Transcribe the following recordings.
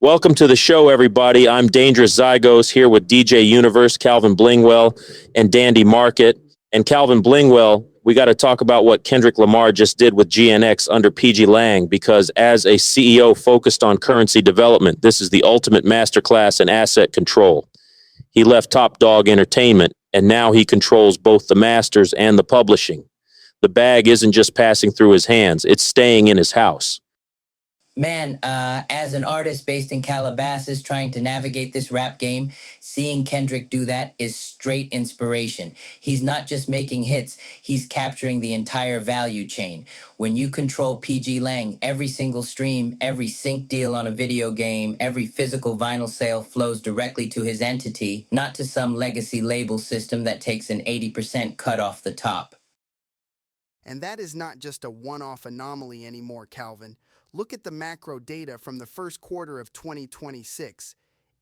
Welcome to the show, everybody. I'm Dangerous Zygos here with DJ Universe, Calvin Blingwell, and Dandy Market. And Calvin Blingwell, we got to talk about what Kendrick Lamar just did with GNX under PG Lang, because as a CEO focused on currency development, this is the ultimate masterclass in asset control. He left Top Dog Entertainment, and now he controls both the masters and the publishing. The bag isn't just passing through his hands, it's staying in his house. Man, as an artist based in Calabasas trying to navigate this rap game, seeing Kendrick do that is straight inspiration. He's not just making hits, he's capturing the entire value chain. When you control PG Lang, every single stream, every sync deal on a video game, every physical vinyl sale flows directly to his entity, not to some legacy label system that takes an 80% cut off the top. And that is not just a one-off anomaly anymore, Calvin. Look at the macro data from the first quarter of 2026.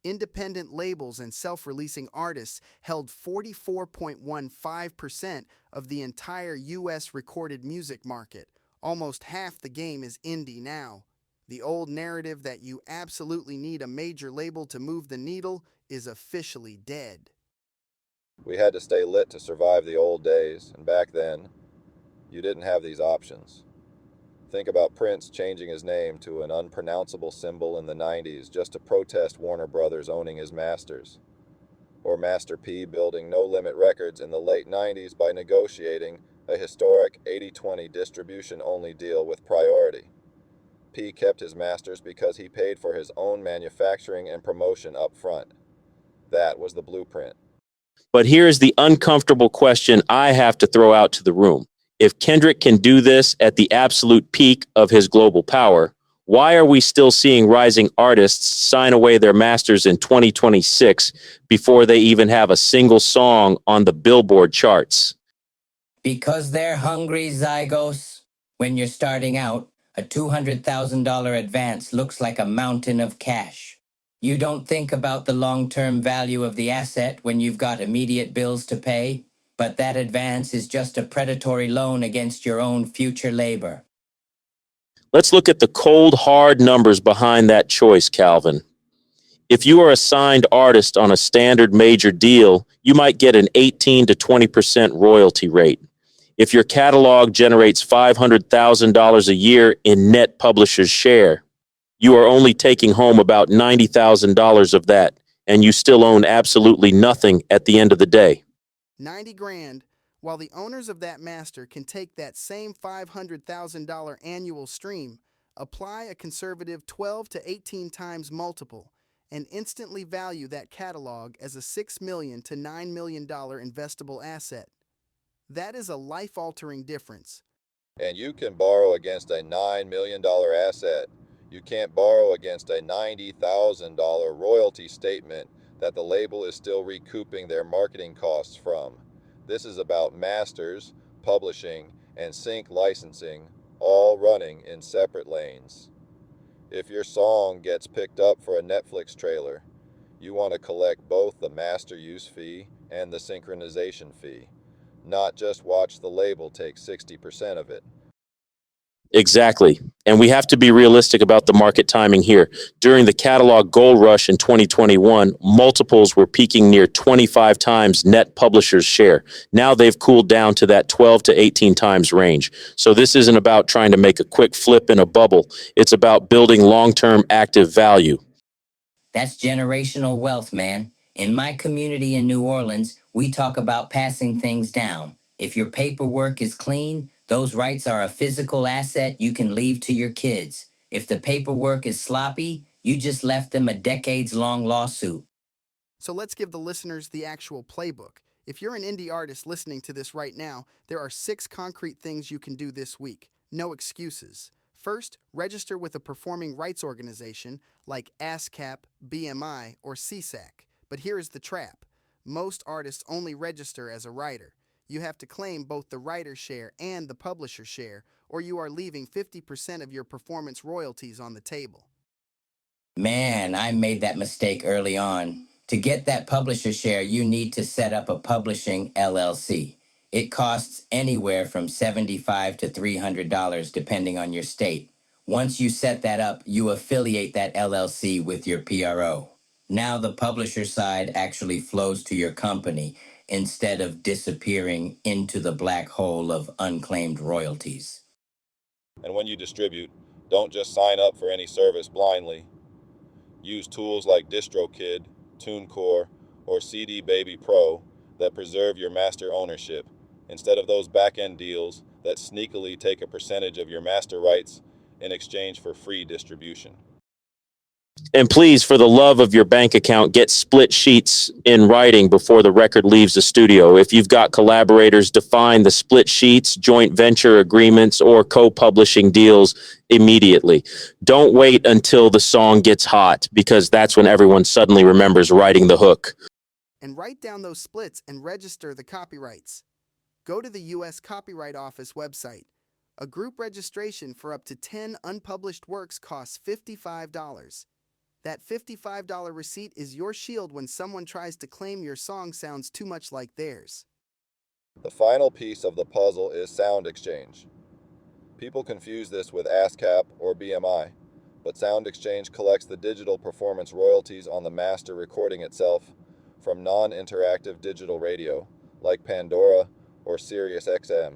Independent labels and self-releasing artists held 44.15% of the entire U.S. recorded music market. Almost half the game is indie now. The old narrative that you absolutely need a major label to move the needle is officially dead. We had to stay lit to survive the old days, and back then, you didn't have these options. Think about Prince changing his name to an unpronounceable symbol in the 90s just to protest Warner Brothers owning his masters. Or Master P building No Limit Records in the late 90s by negotiating a historic 80-20 distribution-only deal with Priority. P kept his masters because he paid for his own manufacturing and promotion up front. That was the blueprint. But here's the uncomfortable question I have to throw out to the room. If Kendrick can do this at the absolute peak of his global power, why are we still seeing rising artists sign away their masters in 2026 before they even have a single song on the Billboard charts? Because they're hungry, Zygos. When you're starting out, a $200,000 advance looks like a mountain of cash. You don't think about the long-term value of the asset when you've got immediate bills to pay, but that advance is just a predatory loan against your own future labor. Let's look at the cold, hard numbers behind that choice, Calvin. If you are a signed artist on a standard major deal, you might get an 18 to 20% royalty rate. If your catalog generates $500,000 a year in net publisher's share, you are only taking home about $90,000 of that, and you still own absolutely nothing at the end of the day. 90 grand, while the owners of that master can take that same $500,000 annual stream, apply a conservative 12 to 18 times multiple, and instantly value that catalog as a $6 million to $9 million investable asset. That is a life-altering difference. And you can borrow against a $9 million asset. You can't borrow against a $90,000 royalty statement that the label is still recouping their marketing costs from. This is about masters, publishing, and sync licensing, all running in separate lanes. If your song gets picked up for a Netflix trailer, you want to collect both the master use fee and the synchronization fee, not just watch the label take 60% of it. Exactly. And we have to be realistic about the market timing here. During the catalog gold rush in 2021, multiples were peaking near 25 times net publisher's share. Now they've cooled down to that 12 to 18 times range. So this isn't about trying to make a quick flip in a bubble. It's about building long-term active value. That's generational wealth, man. In my community in New Orleans, we talk about passing things down. If your paperwork is clean, those rights are a physical asset you can leave to your kids. If the paperwork is sloppy, you just left them a decades-long lawsuit. So let's give the listeners the actual playbook. If you're an indie artist listening to this right now, there are 6 concrete things you can do this week. No excuses. First, register with a performing rights organization like ASCAP, BMI, or CSAC. But here is the trap. Most artists only register as a writer. You have to claim both the writer share and the publisher share, or you are leaving 50% of your performance royalties on the table. Man, I made that mistake early on. To get that publisher share, you need to set up a publishing LLC. It costs anywhere from $75 to $300 depending on your state. Once you set that up, you affiliate that LLC with your PRO. Now the publisher side actually flows to your company instead of disappearing into the black hole of unclaimed royalties. And when you distribute, don't just sign up for any service blindly. Use tools like DistroKid, TuneCore, or CD Baby Pro that preserve your master ownership, instead of those back-end deals that sneakily take a percentage of your master rights in exchange for free distribution. And please, for the love of your bank account, get split sheets in writing before the record leaves the studio. If you've got collaborators, define the split sheets, joint venture agreements, or co-publishing deals immediately. Don't wait until the song gets hot, because that's when everyone suddenly remembers writing the hook. And write down those splits and register the copyrights. Go to the U.S. Copyright Office website. A group registration for up to 10 unpublished works costs $55. That $55 receipt is your shield when someone tries to claim your song sounds too much like theirs. The final piece of the puzzle is sound exchange. People confuse this with ASCAP or BMI, but Sound Exchange collects the digital performance royalties on the master recording itself from non-interactive digital radio, like Pandora or SiriusXM.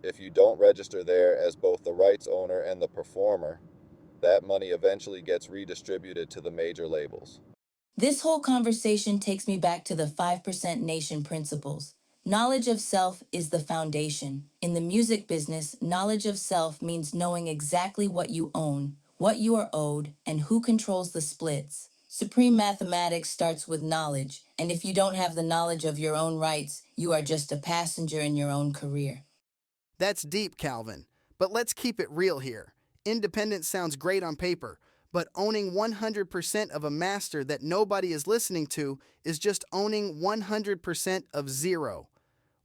If you don't register there as both the rights owner and the performer, that money eventually gets redistributed to the major labels. This whole conversation takes me back to the 5% Nation principles. Knowledge of self is the foundation. In the music business, knowledge of self means knowing exactly what you own, what you are owed, and who controls the splits. Supreme mathematics starts with knowledge, and if you don't have the knowledge of your own rights, you are just a passenger in your own career. That's deep, Calvin. But let's keep it real here. Independence sounds great on paper, but owning 100% of a master that nobody is listening to is just owning 100% of zero.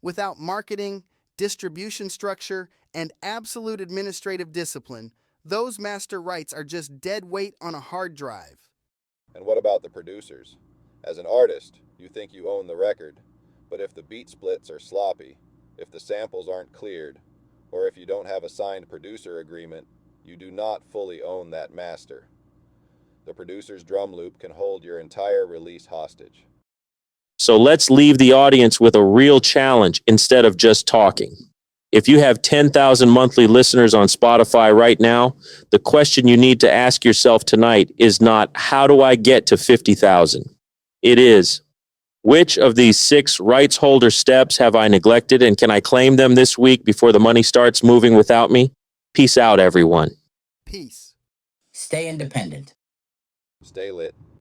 Without marketing, distribution structure, and absolute administrative discipline, those master rights are just dead weight on a hard drive. And what about the producers? As an artist, you think you own the record, but if the beat splits are sloppy, if the samples aren't cleared, or if you don't have a signed producer agreement, you do not fully own that master. The producer's drum loop can hold your entire release hostage. So let's leave the audience with a real challenge instead of just talking. If you have 10,000 monthly listeners on Spotify right now, the question you need to ask yourself tonight is not, how do I get to 50,000? It is, which of these 6 rights holder steps have I neglected, and can I claim them this week before the money starts moving without me? Peace out, everyone. Peace. Stay independent. Stay lit.